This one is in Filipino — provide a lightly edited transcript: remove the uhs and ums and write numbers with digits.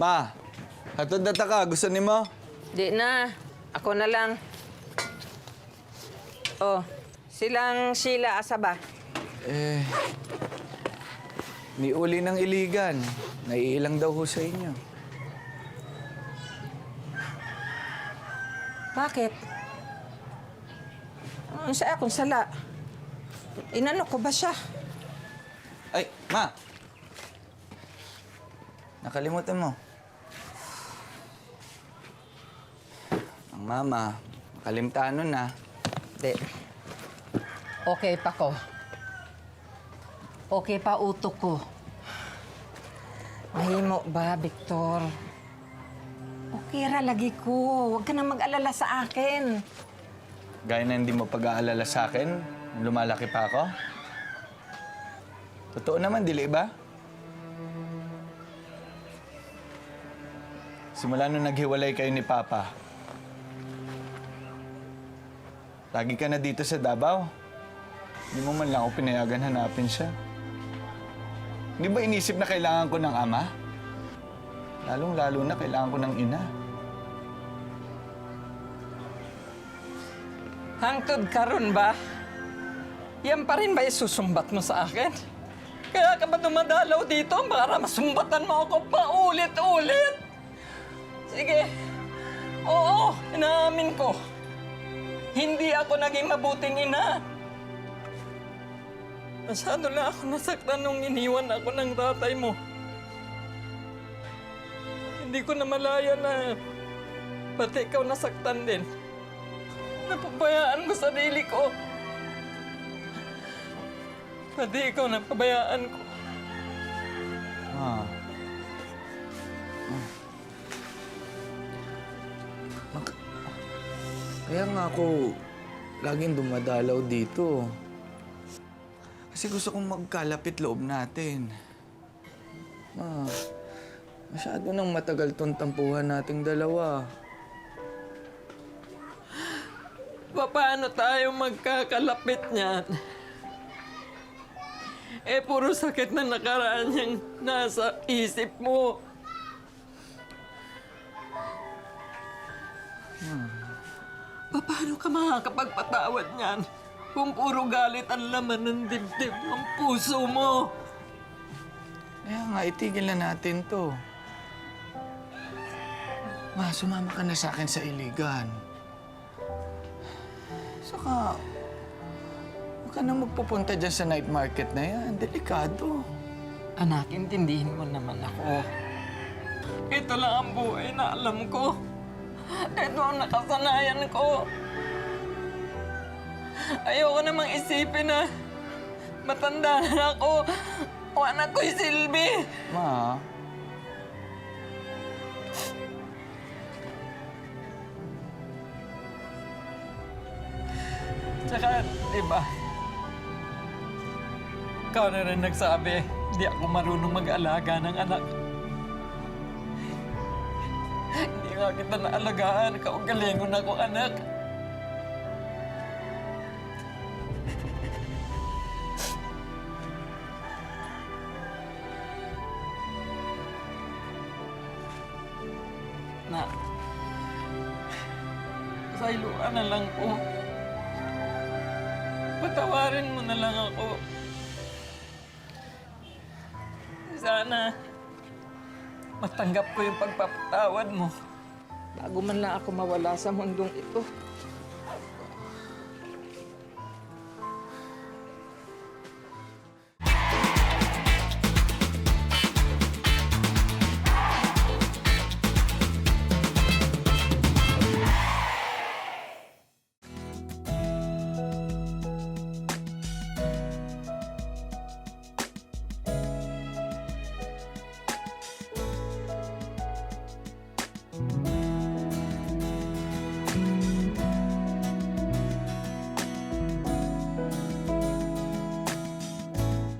Ma, hatod na ta ka. Gusto ni mo? Di na. Ako na lang. Oh, silang Sheila, asa ba? May uli ng iligan. Naiilang daw ho sa inyo. Bakit? Ang sa akong sala. Inano ko ba siya? Ay, Ma! Nakalimutan mo. Ang mama, makalimtano na. Di. Okay pa ko. Okay pa utok ko. Mahimo ba, Victor? Okay ra lagi ko. Huwag ka na mag-alala sa akin. Gaya na hindi mo pag-aalala sa akin, lumalaki pa ako. Totoo naman, dili ba? Simula nung naghiwalay kayo ni Papa, lagi ka na dito sa Davao. Hindi mo man lang ako pinayagan hanapin siya. Hindi ba inisip na kailangan ko ng ama? Lalong-lalo na kailangan ko ng ina. Hangtod karon ba? Yan pa rin ba isusumbat mo sa akin? Kaya ka ba dumadalaw dito para masumbatan mo ako paulit-ulit? Sige. Oo, inaamin ko. Hindi ako naging mabuting ina. Masyado na ako nasaktan nung iniwan ako ng tatay mo. Hindi ko na malaya na pati ikaw nasaktan din. Napabayaan ko sarili ko. Pati ikaw napabayaan ko. Ah. Kaya nga ako laging dumadalaw dito. Kasi gusto kong magkalapit loob natin. Masyado nang matagal tong tampuhan nating dalawa. Paano tayo magkakalapit niyan? Puro sakit na nakaraan yung nasa isip mo. Paano ka makakapagpatawad niyan kung puro galit ang laman ng dibdib ng puso mo? Kaya nga, itigil na natin to. Ma, sumama ka na sa akin sa iligan. Saka, huwag ka na magpupunta dyan sa night market na yan. Delikado. Anak, intindihin mo naman ako. Ito lang ang buhay na alam ko. Ito ang nakasanayan ko. Ayoko namang isipin na matanda na ako o anak ko'y silbi. Ma, Tsaka, diba, ikaw na rin nagsabi, hindi ako marunong mag-alaga ng anak. Hindi nga kita naalagaan, kaugalingon ako, anak. Na, sayluan na lang po. Patawarin mo na lang ako. Sana matanggap ko yung pagpapatawad mo bago man lang ako mawala sa mundong ito.